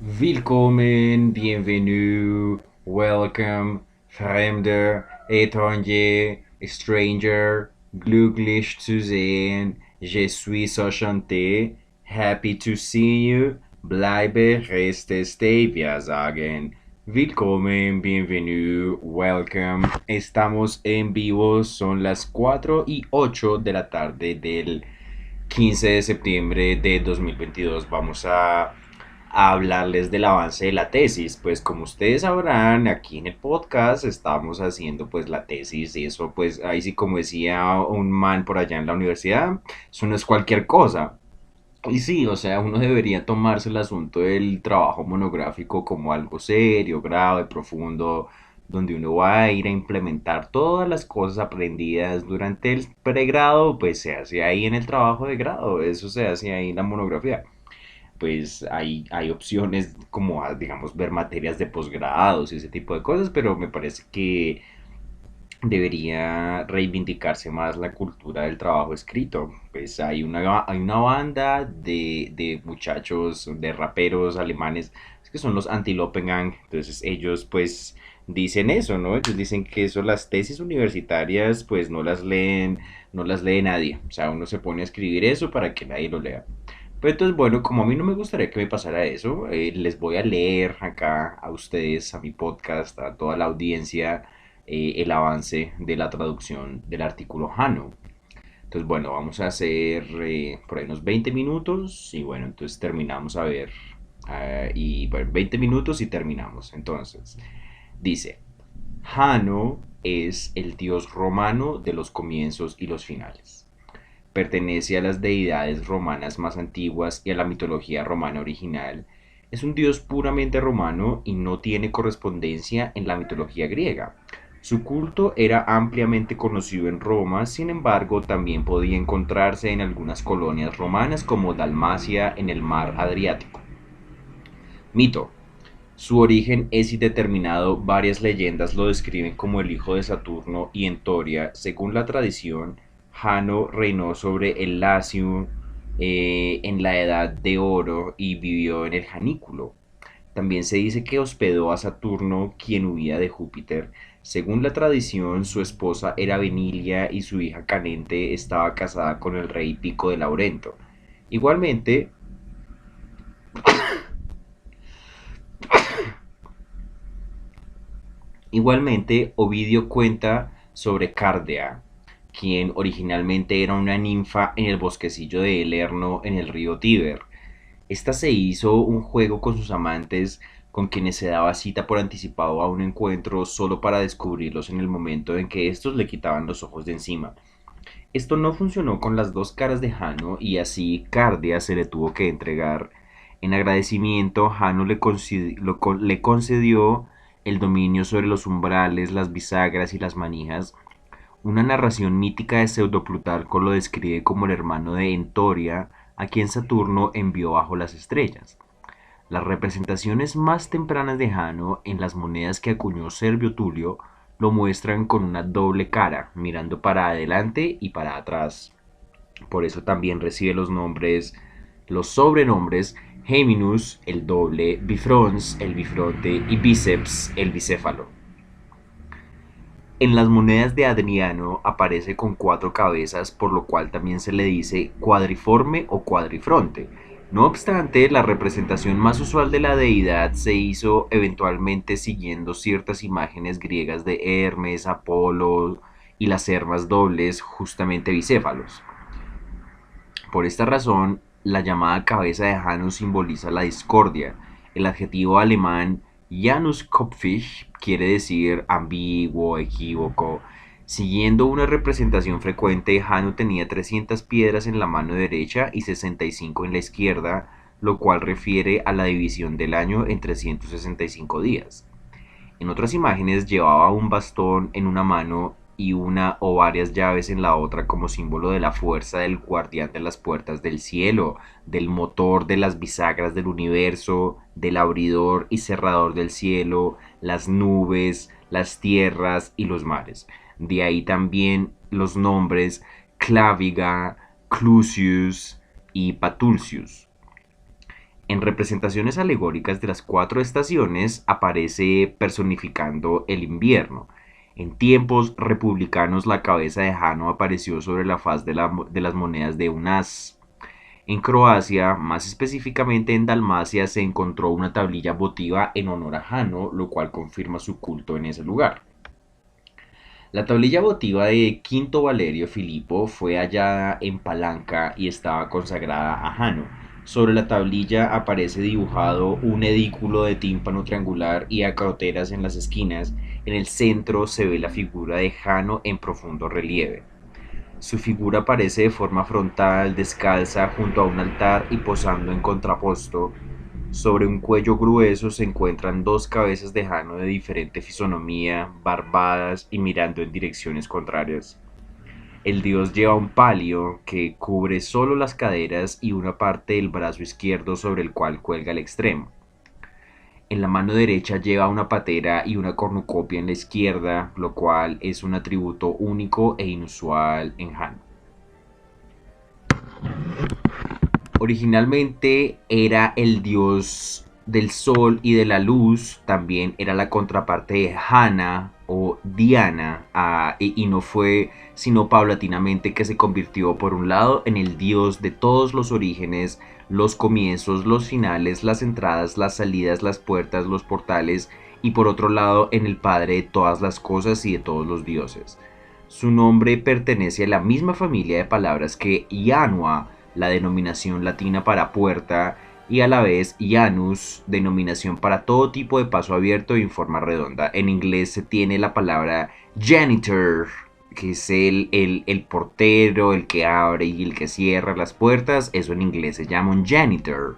Willkommen, bienvenue, welcome, Fremde, étranger, stranger, glücklich zu sehen, je suis enchanté, happy to see you, bleibe, reste, stay, wir sagen. Willkommen, bienvenue, welcome. Estamos en vivo, son las 4:08 de la tarde del 15 de septiembre de 2022. Vamos a hablarles del avance de la tesis. Pues como ustedes sabrán, aquí en el podcast estamos haciendo pues la tesis y eso pues ahí sí como decía un man por allá en la universidad, eso no es cualquier cosa. Y sí, o sea, uno debería tomarse el asunto del trabajo monográfico como algo serio, grave, profundo, donde uno va a ir a implementar todas las cosas aprendidas durante el pregrado, pues se hace ahí en el trabajo de grado, eso se hace ahí en la monografía. Pues hay opciones como, digamos, ver materias de posgrados y ese tipo de cosas, pero me parece que debería reivindicarse más la cultura del trabajo escrito. Pues hay una banda de muchachos, de raperos alemanes, es que son los Antilopengang. Entonces ellos pues dicen eso, ¿no? Ellos dicen que eso, las tesis universitarias pues no las lee nadie. O sea, uno se pone a escribir eso para que nadie lo lea. Pero entonces, bueno, como a mí no me gustaría que me pasara eso, les voy a leer acá a ustedes, a mi podcast, a toda la audiencia, el avance de la traducción del artículo Jano. Entonces, bueno, vamos a hacer por ahí unos 20 minutos y bueno, entonces terminamos a ver. Y bueno, 20 minutos y terminamos. Entonces, dice, Jano es el dios romano de los comienzos y los finales. Pertenece a las deidades romanas más antiguas y a la mitología romana original. Es un dios puramente romano y no tiene correspondencia en la mitología griega. Su culto era ampliamente conocido en Roma, sin embargo, también podía encontrarse en algunas colonias romanas como Dalmacia en el mar Adriático. Mito. Su origen es indeterminado, varias leyendas lo describen como el hijo de Saturno y en Toria, según la tradición, Jano reinó sobre el Lacio en la Edad de Oro y vivió en el Janículo. También se dice que hospedó a Saturno, quien huía de Júpiter. Según la tradición, su esposa era Venilia y su hija Canente estaba casada con el rey Pico de Laurento. Igualmente, Igualmente, Ovidio cuenta sobre Cárdea, quien originalmente era una ninfa en el bosquecillo de Elerno en el río Tíber. Esta se hizo un juego con sus amantes, con quienes se daba cita por anticipado a un encuentro solo para descubrirlos en el momento en que estos le quitaban los ojos de encima. Esto no funcionó con las dos caras de Jano y así Cardia se le tuvo que entregar. En agradecimiento, Jano le concedió el dominio sobre los umbrales, las bisagras y las manijas. Una narración mítica de Pseudo-Plutarco lo describe como el hermano de Entoria, a quien Saturno envió bajo las estrellas. Las representaciones más tempranas de Jano en las monedas que acuñó Servio Tulio lo muestran con una doble cara, mirando para adelante y para atrás. Por eso también recibe los sobrenombres Geminus, el doble, Bifrons, el bifronte y Bíceps, el bicéfalo. En las monedas de Adriano aparece con cuatro cabezas, por lo cual también se le dice cuadriforme o cuadrifronte. No obstante, la representación más usual de la deidad se hizo eventualmente siguiendo ciertas imágenes griegas de Hermes, Apolo y las hermas dobles, justamente bicéfalos. Por esta razón, la llamada cabeza de Janus simboliza la discordia. El adjetivo alemán Januskopfig quiere decir ambiguo, equívoco. Siguiendo una representación frecuente, Janu tenía 300 piedras en la mano derecha y 65 en la izquierda, lo cual refiere a la división del año en 365 días. En otras imágenes llevaba un bastón en una mano y una o varias llaves en la otra como símbolo de la fuerza del guardián de las puertas del cielo, del motor de las bisagras del universo, del abridor y cerrador del cielo, las nubes, las tierras y los mares. De ahí también los nombres Claviga, Clusius y Patulcius. En representaciones alegóricas de las cuatro estaciones aparece personificando el invierno. En tiempos republicanos la cabeza de Jano apareció sobre la faz de las monedas de un as. En Croacia, más específicamente en Dalmacia, se encontró una tablilla votiva en honor a Jano, lo cual confirma su culto en ese lugar. La tablilla votiva de Quinto Valerio Filipo fue hallada en Palanca y estaba consagrada a Jano. Sobre la tablilla aparece dibujado un edículo de tímpano triangular y acroteras en las esquinas. En el centro se ve la figura de Jano en profundo relieve. Su figura aparece de forma frontal, descalza, junto a un altar y posando en contraposto. Sobre un cuello grueso se encuentran dos cabezas de Jano de diferente fisonomía, barbadas y mirando en direcciones contrarias. El dios lleva un palio que cubre solo las caderas y una parte del brazo izquierdo sobre el cual cuelga el extremo. En la mano derecha lleva una patera y una cornucopia en la izquierda, lo cual es un atributo único e inusual en Jano. Originalmente era el dios del sol y de la luz, también era la contraparte de Hana o Diana, y no fue sino paulatinamente que se convirtió por un lado en el dios de todos los orígenes, los comienzos, los finales, las entradas, las salidas, las puertas, los portales, y por otro lado en el padre de todas las cosas y de todos los dioses. Su nombre pertenece a la misma familia de palabras que Yanua, la denominación latina para puerta, y a la vez Janus, denominación para todo tipo de paso abierto y en forma redonda. En inglés se tiene la palabra janitor, que es el portero, el que abre y el que cierra las puertas. Eso en inglés se llama un janitor.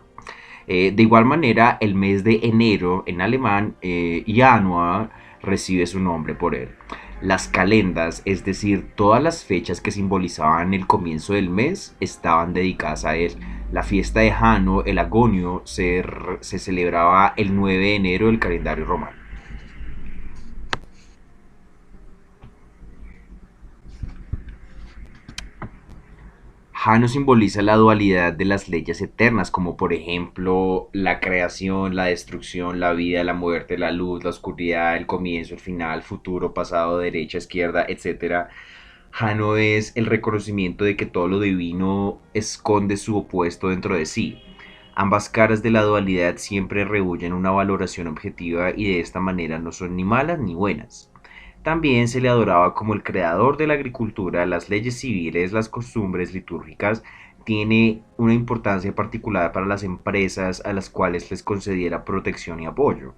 De igual manera, el mes de enero en alemán, Januar, recibe su nombre por él. Las calendas, es decir, todas las fechas que simbolizaban el comienzo del mes, estaban dedicadas a él. La fiesta de Jano, el Agonio, se celebraba el 9 de enero del calendario romano. Jano simboliza la dualidad de las leyes eternas, como por ejemplo la creación, la destrucción, la vida, la muerte, la luz, la oscuridad, el comienzo, el final, futuro, pasado, derecha, izquierda, etcétera. Jano es el reconocimiento de que todo lo divino esconde su opuesto dentro de sí. Ambas caras de la dualidad siempre rehúyen una valoración objetiva y de esta manera no son ni malas ni buenas. También se le adoraba como el creador de la agricultura, las leyes civiles, las costumbres litúrgicas. Tiene una importancia particular para las empresas a las cuales les concediera protección y apoyo.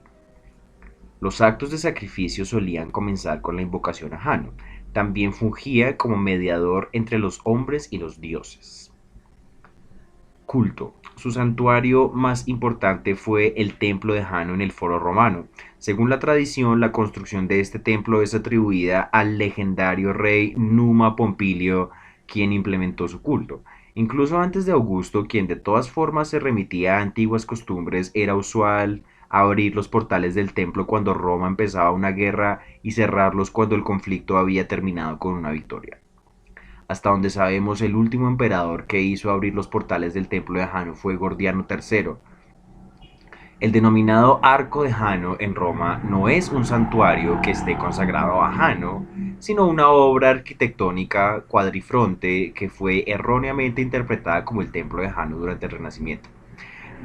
Los actos de sacrificio solían comenzar con la invocación a Jano. También fungía como mediador entre los hombres y los dioses. Culto. Su santuario más importante fue el templo de Jano en el Foro Romano. Según la tradición, la construcción de este templo es atribuida al legendario rey Numa Pompilio, quien implementó su culto. Incluso antes de Augusto, quien de todas formas se remitía a antiguas costumbres, era usual abrir los portales del templo cuando Roma empezaba una guerra y cerrarlos cuando el conflicto había terminado con una victoria. Hasta donde sabemos, el último emperador que hizo abrir los portales del templo de Jano fue Gordiano III. El denominado Arco de Jano en Roma no es un santuario que esté consagrado a Jano, sino una obra arquitectónica cuadrifronte que fue erróneamente interpretada como el templo de Jano durante el Renacimiento.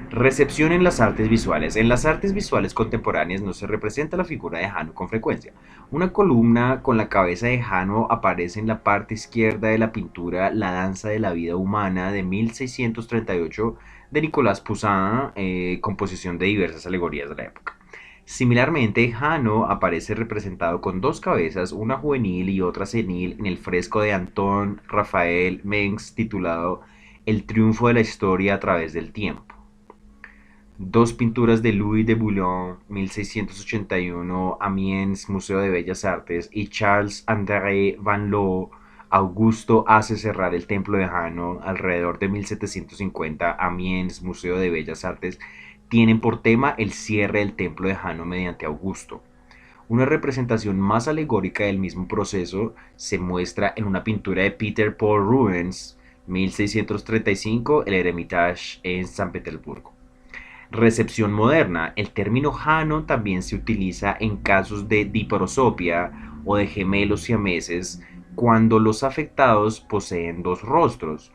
Recepción en las artes visuales. En las artes visuales contemporáneas no se representa la figura de Jano con frecuencia. Una columna con la cabeza de Jano aparece en la parte izquierda de la pintura La danza de la vida humana de 1638 de Nicolas Poussin, composición de diversas alegorías de la época. Similarmente, Jano aparece representado con dos cabezas, una juvenil y otra senil, en el fresco de Anton Raphael Mengs titulado El triunfo de la historia a través del tiempo. Dos pinturas de Louis de Boulogne, 1681, Amiens, Museo de Bellas Artes, y Charles-André Van Loo, Augusto hace cerrar el templo de Jano, alrededor de 1750, Amiens, Museo de Bellas Artes, tienen por tema el cierre del templo de Jano mediante Augusto. Una representación más alegórica del mismo proceso se muestra en una pintura de Peter Paul Rubens, 1635, el Hermitage en San Petersburgo. Recepción moderna. El término Jano también se utiliza en casos de diprosopia o de gemelos siameses cuando los afectados poseen dos rostros.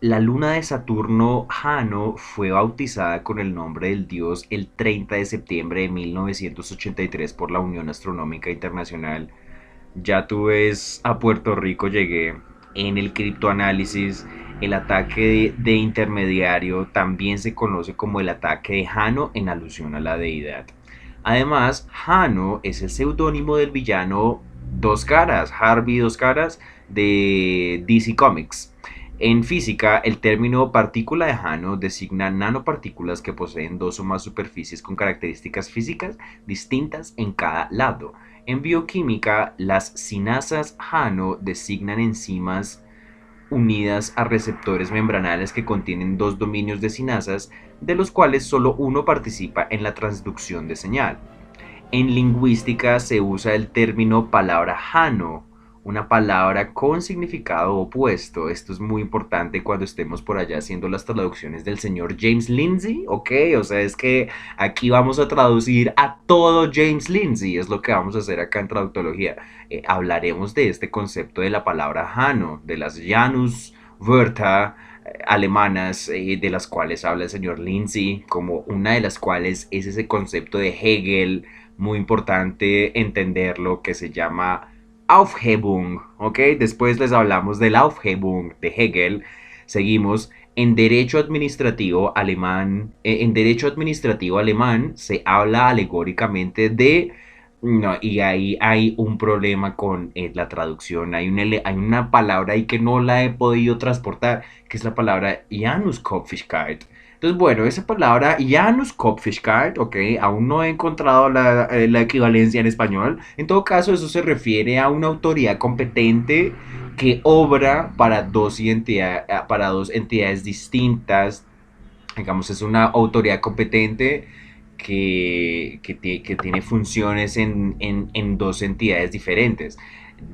La luna de Saturno Jano fue bautizada con el nombre del dios el 30 de septiembre de 1983 por la Unión Astronómica Internacional. Ya tú ves, a Puerto Rico llegué. En el criptoanálisis, el ataque de intermediario también se conoce como el ataque de Jano en alusión a la deidad. Además, Jano es el seudónimo del villano Dos Caras, Harvey Dos Caras, de DC Comics. En física, el término partícula de Jano designa nanopartículas que poseen dos o más superficies con características físicas distintas en cada lado. En bioquímica, las sinasas Jano designan enzimas unidas a receptores membranales que contienen dos dominios de sinasas, de los cuales solo uno participa en la transducción de señal. En lingüística se usa el término palabra Jano, una palabra con significado opuesto. Esto es muy importante cuando estemos por allá haciendo las traducciones del señor James Lindsay, ¿ok? O sea, es que aquí vamos a traducir a todo James Lindsay, es lo que vamos a hacer acá en Traductología. Hablaremos de este concepto de la palabra Jano, de las Janus Wörter alemanas, de las cuales habla el señor Lindsay, como una de las cuales es ese concepto de Hegel, muy importante entenderlo, que se llama Aufhebung, ¿ok? Después les hablamos del Aufhebung de Hegel. Seguimos. En derecho administrativo alemán, se habla alegóricamente de, no, y ahí hay un problema con la traducción. Hay una palabra ahí que no la he podido transportar, que es la palabra Januskopfigkeit. Entonces, bueno, esa palabra Januskopfigkeit, ok, aún no he encontrado la equivalencia en español. En todo caso, eso se refiere a una autoridad competente que obra para dos entidades distintas. Digamos, es una autoridad competente que tiene funciones en dos entidades diferentes.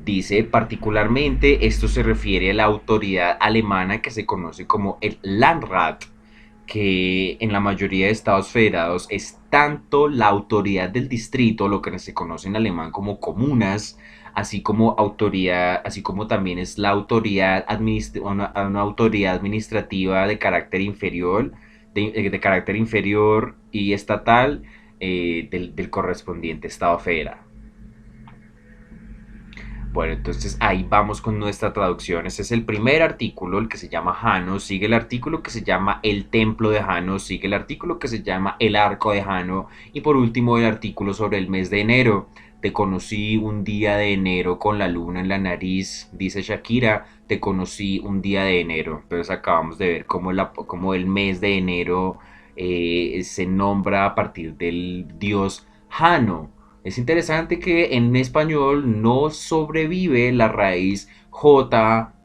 Dice particularmente, esto se refiere a la autoridad alemana que se conoce como el Landrat, que en la mayoría de estados federados es tanto la autoridad del distrito, lo que se conoce en alemán como comunas, así como también es la autoridad una autoridad administrativa de carácter inferior, de carácter inferior y estatal, del correspondiente estado federal. Bueno, entonces ahí vamos con nuestra traducción. Ese es el primer artículo, el que se llama Jano. Sigue el artículo que se llama El Templo de Jano. Sigue el artículo que se llama El Arco de Jano. Y por último, el artículo sobre el mes de enero. Te conocí un día de enero con la luna en la nariz, dice Shakira. Te conocí un día de enero. Entonces acabamos de ver cómo el mes de enero se nombra a partir del dios Jano. Es interesante que en español no sobrevive la raíz J-A-N,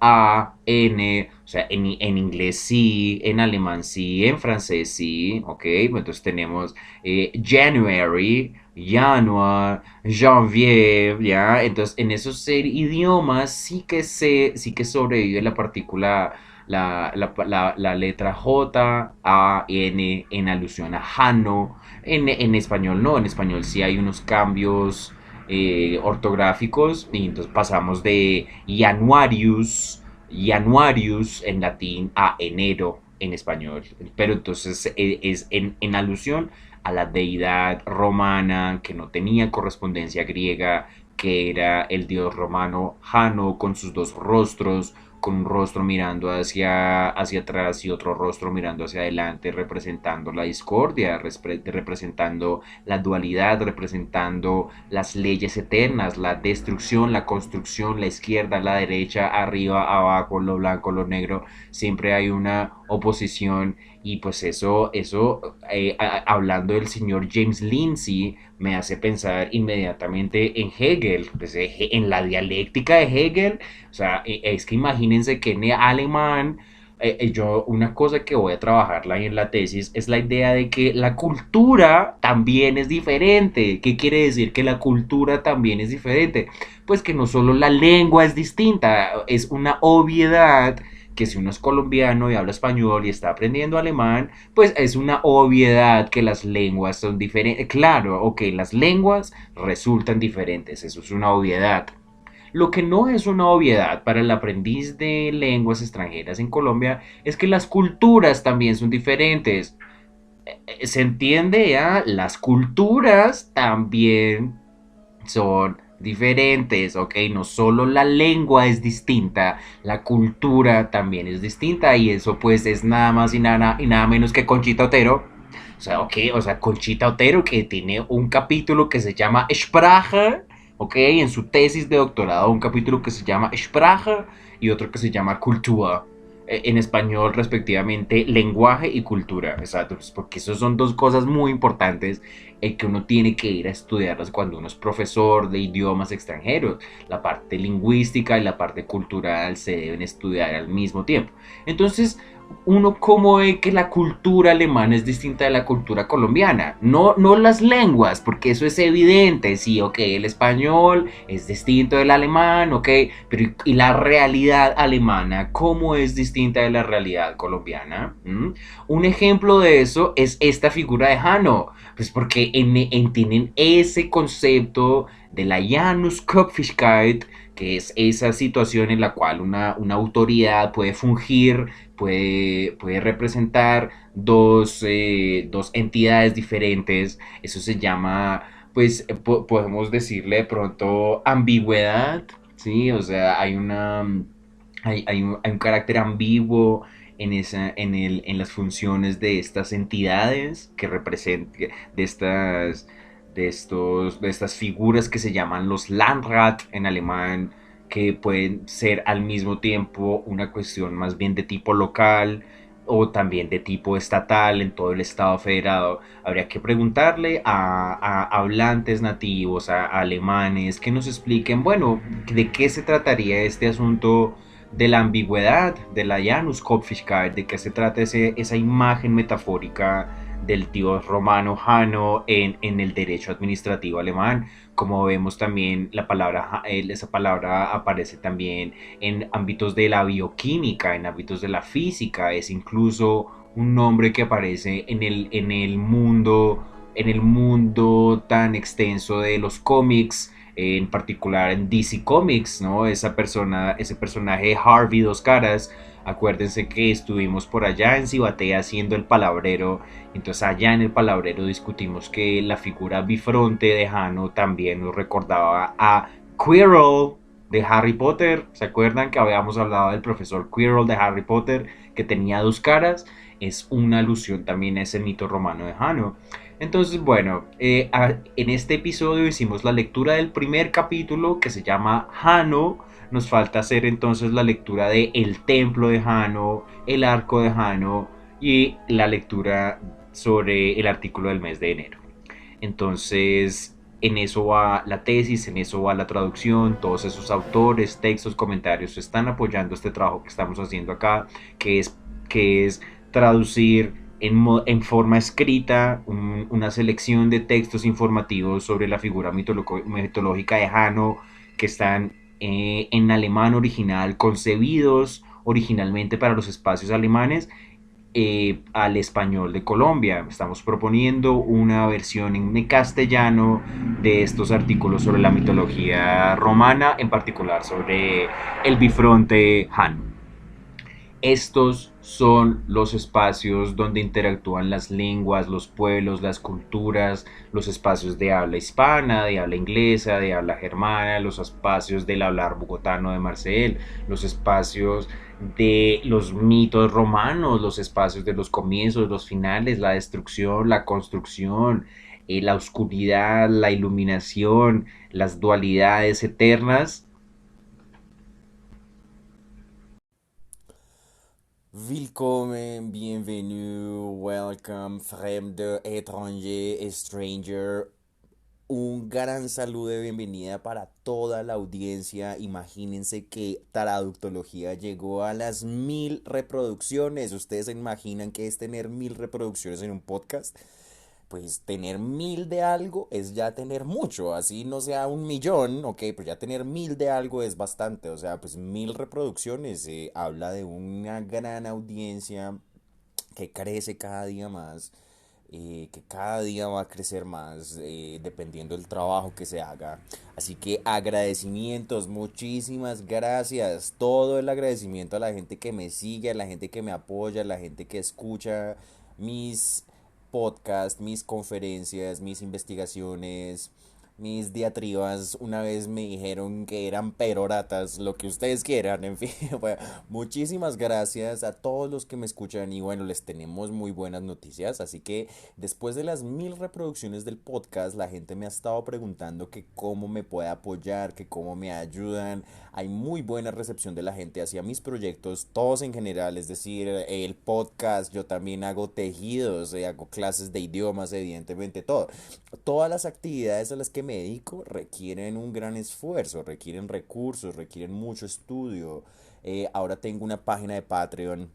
o sea, en inglés sí, en alemán sí, en francés sí, ok, entonces tenemos January, Januar, Janvier, ya, entonces en esos idiomas sí que sobrevive la partícula, la letra J-A-N en alusión a Jano. En español no, en español sí hay unos cambios ortográficos y entonces pasamos de Januarius en latín a enero en español, pero entonces es en alusión a la deidad romana que no tenía correspondencia griega, que era el dios romano Jano con sus dos rostros, con un rostro mirando hacia atrás y otro rostro mirando hacia adelante, representando la discordia, representando la dualidad, representando las leyes eternas, la destrucción, la construcción, la izquierda, la derecha, arriba, abajo, lo blanco, lo negro, siempre hay una oposición. Y pues hablando del señor James Lindsay, me hace pensar inmediatamente en Hegel, pues, en la dialéctica de Hegel. O sea, es que imagínense que en alemán, una cosa que voy a trabajarla ahí en la tesis es la idea de que la cultura también es diferente. ¿Qué quiere decir que la cultura también es diferente? Pues que no solo la lengua es distinta, es una obviedad que si uno es colombiano y habla español y está aprendiendo alemán, pues es una obviedad que las lenguas son diferentes. Claro, ok, las lenguas resultan diferentes, eso es una obviedad. Lo que no es una obviedad para el aprendiz de lenguas extranjeras en Colombia es que las culturas también son diferentes. ¿Se entiende ya? Las culturas también son diferentes, ¿ok? No solo la lengua es distinta, la cultura también es distinta y eso pues es nada más y nada menos que Conchita Otero. O sea, ok, o sea, Conchita Otero que tiene un capítulo que se llama Sprache, ok, en su tesis de doctorado, un capítulo que se llama Sprache y otro que se llama Cultura en español respectivamente lenguaje y cultura, exacto, pues porque eso son dos cosas muy importantes que uno tiene que ir a estudiarlas cuando uno es profesor de idiomas extranjeros. La parte lingüística y la parte cultural se deben estudiar al mismo tiempo. Entonces, uno cómo ve que la cultura alemana es distinta de la cultura colombiana. No, no las lenguas, porque eso es evidente. Sí, ok, el español es distinto del alemán, ok, pero ¿y la realidad alemana cómo es distinta de la realidad colombiana? ¿Mm? Un ejemplo de eso es esta figura de Hanno, pues porque tienen ese concepto de la Januskopfigkeit, que es esa situación en la cual una autoridad puede fungir, puede representar dos entidades diferentes. Eso se llama, pues podemos decirle de pronto ambigüedad, ¿sí? O sea, hay un carácter ambiguo en las funciones de estas entidades que representan, de estas figuras que se llaman los Landrat en alemán, que pueden ser al mismo tiempo una cuestión más bien de tipo local o también de tipo estatal en todo el estado federado. Habría que preguntarle a hablantes nativos, a alemanes, que nos expliquen, bueno, de qué se trataría este asunto de la ambigüedad, de la Januskopfigkeit, de qué se trata esa imagen metafórica del dios romano Jano en el derecho administrativo alemán. Como vemos también, esa palabra aparece también en ámbitos de la bioquímica, en ámbitos de la física, es incluso un nombre que aparece en el mundo tan extenso de los cómics, en particular en DC Comics, ¿no? Ese personaje de Harvey Dos Caras. Acuérdense que estuvimos por allá en Cibatea haciendo el palabrero. Entonces allá en el palabrero discutimos que la figura bifronte de Jano también nos recordaba a Quirrell de Harry Potter. ¿Se acuerdan que habíamos hablado del profesor Quirrell de Harry Potter que tenía dos caras? Es una alusión también a ese mito romano de Jano. Entonces, bueno, en este episodio hicimos la lectura del primer capítulo que se llama Jano. Nos falta hacer entonces la lectura de El Templo de Jano, El Arco de Jano y la lectura sobre el artículo del mes de enero. Entonces, en eso va la tesis, en eso va la traducción, todos esos autores, textos, comentarios están apoyando este trabajo que estamos haciendo acá, que es traducir en forma escrita una selección de textos informativos sobre la figura mitológica de Jano que están en alemán original, concebidos originalmente para los espacios alemanes al español de Colombia. Estamos proponiendo una versión en castellano de estos artículos sobre la mitología romana, en particular sobre el bifronte Han. Estos son los espacios donde interactúan las lenguas, los pueblos, las culturas, los espacios de habla hispana, de habla inglesa, de habla germana, los espacios del hablar bogotano de Marcel, los espacios de los mitos romanos, los espacios de los comienzos, los finales, la destrucción, la construcción, la oscuridad, la iluminación, las dualidades eternas. Willkommen, bienvenue, welcome, fremde, étranger, stranger. Un gran saludo de bienvenida para toda la audiencia. Imagínense que Traductología llegó a las 1000 reproducciones. ¿Ustedes se imaginan que es tener 1000 reproducciones en un podcast? pues tener 1000 de algo es ya tener mucho, así no sea 1 millón, ok, pero ya tener 1000 de algo es bastante, o sea, pues 1000 reproducciones habla de una gran audiencia que crece cada día más, que cada día va a crecer más dependiendo del trabajo que se haga. Así que agradecimientos, muchísimas gracias. Todo el agradecimiento a la gente que me sigue, a la gente que me apoya, a la gente que escucha mis podcasts, mis conferencias, mis investigaciones, mis diatribas. Una vez me dijeron que eran peroratas, lo que ustedes quieran, en fin. Bueno, muchísimas gracias a todos los que me escuchan y bueno, les tenemos muy buenas noticias. Así que después de las 1000 reproducciones del podcast, la gente me ha estado preguntando que cómo me puede apoyar, que cómo me ayudan. Hay muy buena recepción de la gente hacia mis proyectos, todos en general, es decir, el podcast, yo también hago tejidos, hago clases de idiomas, evidentemente todo. Todas las actividades a las que me dedico requieren un gran esfuerzo, requieren recursos, requieren mucho estudio. Ahora tengo una página de Patreon.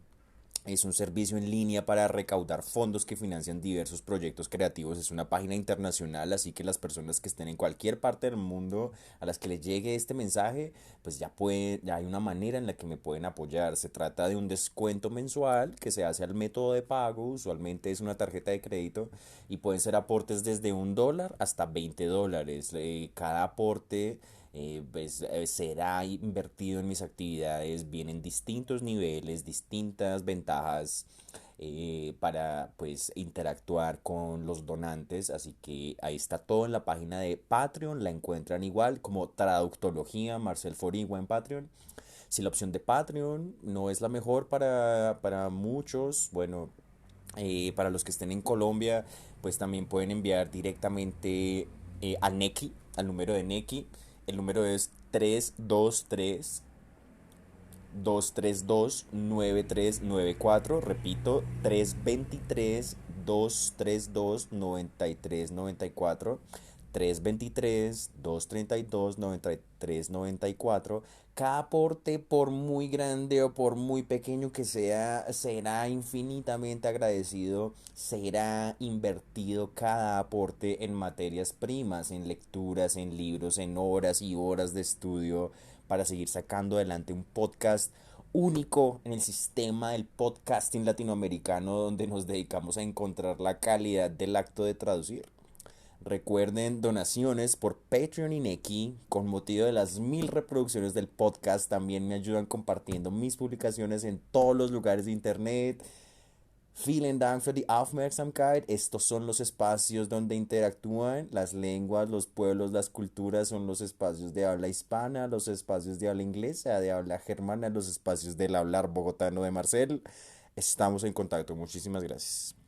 Es un servicio en línea para recaudar fondos que financian diversos proyectos creativos. Es una página internacional, así que las personas que estén en cualquier parte del mundo a las que les llegue este mensaje, pues ya hay una manera en la que me pueden apoyar. Se trata de un descuento mensual que se hace al método de pago, usualmente es una tarjeta de crédito, y pueden ser aportes desde $1 hasta $20. Cada aporte será invertido en mis actividades, vienen distintos niveles, distintas ventajas para pues interactuar con los donantes, así que ahí está todo en la página de Patreon, la encuentran igual como Traductología Marcel Forigua en Patreon. Si la opción de Patreon no es la mejor para muchos, bueno, para los que estén en Colombia, pues también pueden enviar directamente a Nequi, al número de Nequi. El número es 323-232-9394. Repito, 323-232-9394. 323-232-9394. Cada aporte, por muy grande o por muy pequeño que sea, será infinitamente agradecido. Será invertido cada aporte en materias primas, en lecturas, en libros, en horas y horas de estudio para seguir sacando adelante un podcast único en el sistema del podcasting latinoamericano, donde nos dedicamos a encontrar la calidad del acto de traducir. Recuerden donaciones por Patreon y Nequi con motivo de las 1000 reproducciones del podcast. También me ayudan compartiendo mis publicaciones en todos los lugares de internet. Vielen Dank für die Aufmerksamkeit. Estos son los espacios donde interactúan las lenguas, los pueblos, las culturas. Son los espacios de habla hispana, los espacios de habla inglesa, de habla germana, los espacios del hablar bogotano de Marcel. Estamos en contacto. Muchísimas gracias.